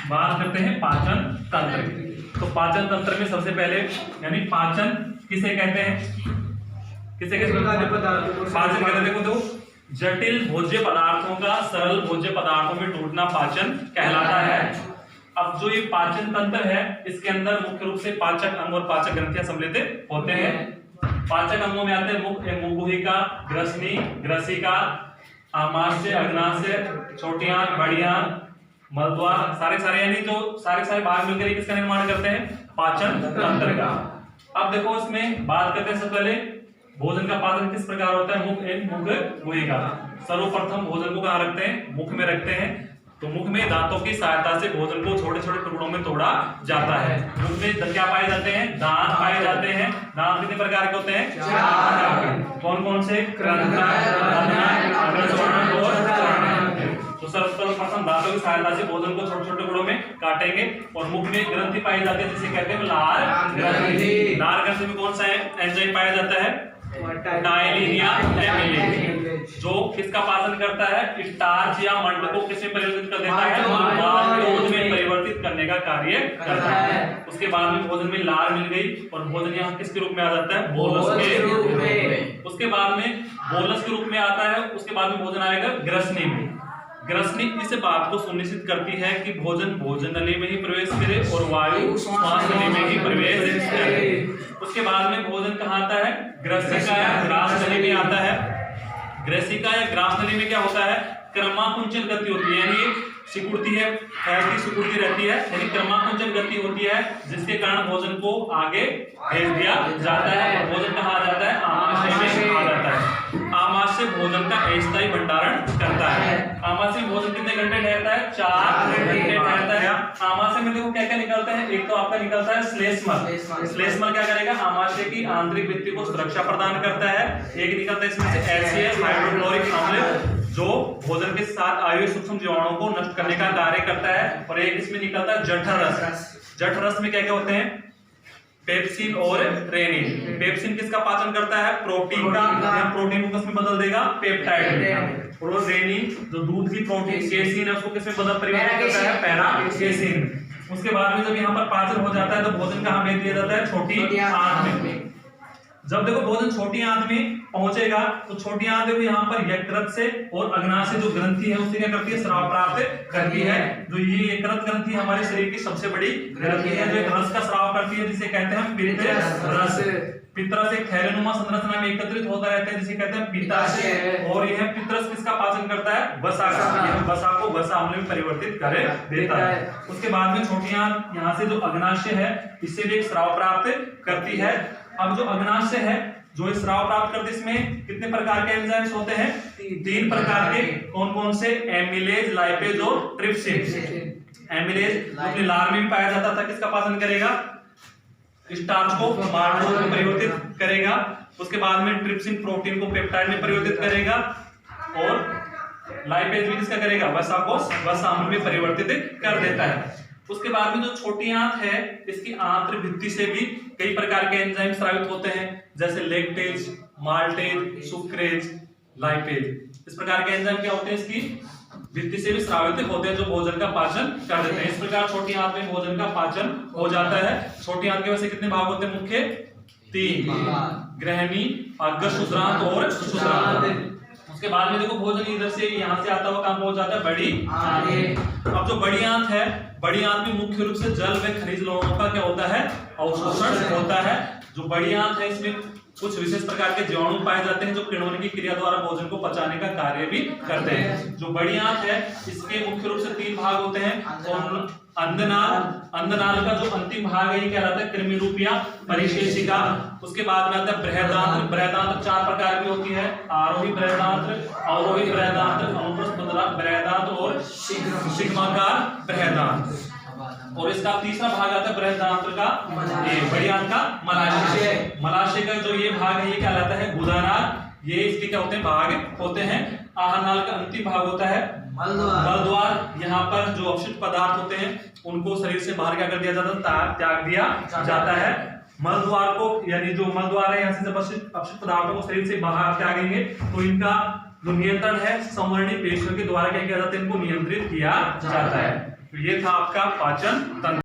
बात करते हैं पाचन तंत्र की। तो पाचन तंत्र में सबसे पहले यानी पाचन किसे कहते हैं, किसे कहते हैं? पाचन कहते हैं, देखो तो जटिल भोज्य पदार्थों का सरल भोज्य पदार्थों में टूटना पाचन कहलाता है। अब जो ये पाचन तंत्र है इसके अंदर मुख्य रूप से पाचक अंग और पाचक ग्रंथियां सम्मिलित होते हैं। पाचक अंगों में आते हैं मुख, मुखगुहिका, ग्रसनी, ग्रसिका, आमाशय, अग्नाशय, छोटी आंत, बड़ी आंत, मलद्वार, सारे यानी जो सारे भाग मिलकर किसका निर्माण करते हैं? पाचन तंत्र का। अब देखो इसमें बात करते हैं सबसे पहले भोजन का पाचन किस प्रकार होता है। मुखगुहिका। सर्वप्रथम भोजन को कहाँ रखते हैं? मुख में रखते हैं। तो मुख में दांतों की सहायता से भोजन को छोटे छोटे टुकड़ों में तोड़ा जाता है। मुख में क्या पाए जाते हैं? दांत पाए जाते हैं। दांत कितने प्रकार के होते हैं? 4। कौन कौन से? तो सर्वप्रथम दांतों की सहायता से भोजन को छोटे छोटे टुकड़ों में काटेंगे और मुख में ग्रंथि पाई जाती है जिसे कहते हैं लार ग्रंथि। लार ग्रंथि में कौन सा एंजाइम पाया जाता है? टाइलिनिया एमिलेज, जो किसका पाचन करता है? स्टार्च या मंड को किसमें परिवर्तित कर देता है? दूध में परिवर्तित करने का कार्य करता है। उसके बाद में भोजन में लार मिल गई और भोजन यहाँ किसके रूप में आ जाता है? बोलस के रूप में। उसके बाद में बोलस के रूप में आता है। उसके बाद में भोजन आएगा ग्रसनी में। ग्रसनी इस बात को सुनिश्चित करती है कि भोजन भोजन नली में ही प्रवेश करे और वायु श्वास नली में ही प्रवेश करे। उसके बाद में भोजन कहाँ आता है? ग्रसिका या ग्रास नली में आता है। ग्रसिका या ग्रास नली में क्या होता है? क्रमाकुंचन गति होती है, यानी सिकुड़ती है, फैलती सिकुड़ती रहती है, यानी क्रमाकुंचन गति होती है जिसके कारण भोजन को आगे भेज दिया जाता है और भोजन कहाँ आ जाता है? आमाशय में आ जाता है। आमाशय भोजन का अस्थायी भंडारण करता है। आमाशय भोजन कितने घंटे ठहरता है? 4 घंटे ठहरता है। आमाशय में देखो क्या क्या निकलता है? एक तो आपका निकलता है श्लेष्मल। श्लेष्मल क्या करेगा? आमाशय की आंतरिक भित्ति को सुरक्षा प्रदान करता है। एक निकलता है इसमें से HCl हाइड्रोक्लोरिक अम्ल, जो भोजन के साथ आए हुए सूक्ष्म जीवाणुओं को नष्ट करने का कार्य करता है। और एक इसमें निकलता है जठररस। जठररस में क्या क्या होते हैं? पेप्सिन और रेनिन। पेप्सिन किसका पाचन करता है? प्रोटीन का। प्रोटीन को किसमें बदल देगा? पेप्टाइड में। और रेनिन जो दूध की प्रोटीन केसिन है उसको किसमें बदल परिवर्तित करता है? पैराकेसिन। उसके बाद में जब यहाँ पर पाचन हो जाता है तो भोजन कहाँ भेज दिया जाता है? छोटी आंत में। जब देखो भोजन छोटी आंत में पहुंचेगा तो छोटी आंत देखो यहाँ पर यकृत से और अग्नाशय जो ग्रंथि है उससे क्या करती है? स्राव प्राप्त करती है। जो ये यकृत ग्रंथि हमारे शरीर की सबसे बड़ी ग्रंथि है जो एक रस का स्राव करती है जिसे कहते हैं पित्तरस। पित्तरस एक थैलेनुमा संरचना में एकत्रित होता रहता है जिसे कहते हैं पित्ताशय। और यह पित्तरस किसका पाचन करता है? वसा का। वसा को वसा अम्ल में परिवर्तित कर देता है। उसके बाद में छोटी आंत यहाँ से जो अग्नाशय है इससे भी एक स्राव प्राप्त करती है। अब जो अग्नाशय है जो इस स्राव प्राप्त करते इसमें कितने प्रकार के एंजाइम्स होते हैं? 3 प्रकार के। कौन कौन से? एमिलेज, लाइपेज और ट्रिप्सिन। एमिलेज अपने लार में भी पाया जाता था, किसका पाचन करेगा? स्टार्च को मार्टोज में परिवर्तित करेगा। उसके बाद में ट्रिप्सिन प्रोटीन को पेप्टाइड में परिवर्तित करेगा और लाइपेज भी किसका करेगा? वसा को वसा अम्ल में परिवर्तित कर देता है। उसके बाद में जो छोटी आंत है इसकी आंतरिक भित्ति से भी कई प्रकार के एंजाइम स्रावित होते हैं जैसे लैक्टेज, माल्टेज, सुक्रेज, लाइपेज। इस प्रकार के एंजाइम क्या होते हैं? इसकी भित्ति से भी स्रावित होते हैं जो भोजन का पाचन कर देते हैं। इस प्रकार छोटी आंत में भोजन का पाचन हो जाता है। छोटी आंत के वैसे कितने भाग होते हैं? मुख्य 3, ग्रहणी, अग्रशुद्रांत और सुश्रांत। उसके बाद में देखो भोजन इधर से यहाँ से आता हुआ काम हो जाता है बड़ी आंत। अब जो बड़ी आंत है, बड़ी आंत में मुख्य रूप से जल व खनिज लवणों का क्या होता है? अवशोषण होता है। जो बड़ी आंत है इसमें कुछ विशेष प्रकार के जीवाणु पाए जाते हैं जो किण्वन की क्रिया द्वारा भोजन को पचाने का कार्य भी करते हैं। जो बड़ी आंत है इसके मुख्य रूप से 3 भाग होते हैं। अंधनाल, अंधनाल का जो अंतिम भाग है ये क्या रहता है? कृमि रूपिया परिशेषिका। उसके बाद में आता है बृहदांत्र। बृहदांत्र 4 प्रकार की होती है। आरोही बृहदांत्र, अवरोही बृहदांत्र, अनुप्रस्थ बृहदांत्र और सिग्माकार बृहदांत्र। और इसका तीसरा भाग आता है बृहदांत्र का, बड़ी आंत का मलाशय। मलाशय का जो ये भाग है ये क्या रहता है? गुदानाल। ये इसके क्या होते हैं? भाग होते हैं। आहारनाल का अंतिम भाग होता है मलद्वार। यहाँ पर जो अपशिष्ट पदार्थ होते हैं उनको शरीर से बाहर क्या कर दिया जाता है? त्याग दिया जाता है। मलद्वार को यानी जो मलद्वार है यहाँ से जब अपशिष्ट पदार्थों को शरीर से बाहर त्यागेंगे तो इनका जो नियंत्रण है संवर्णी पेशियों के द्वारा क्या किया जाता है? इनको नियंत्रित किया जाता है। तो ये था आपका पाचन तंत्र।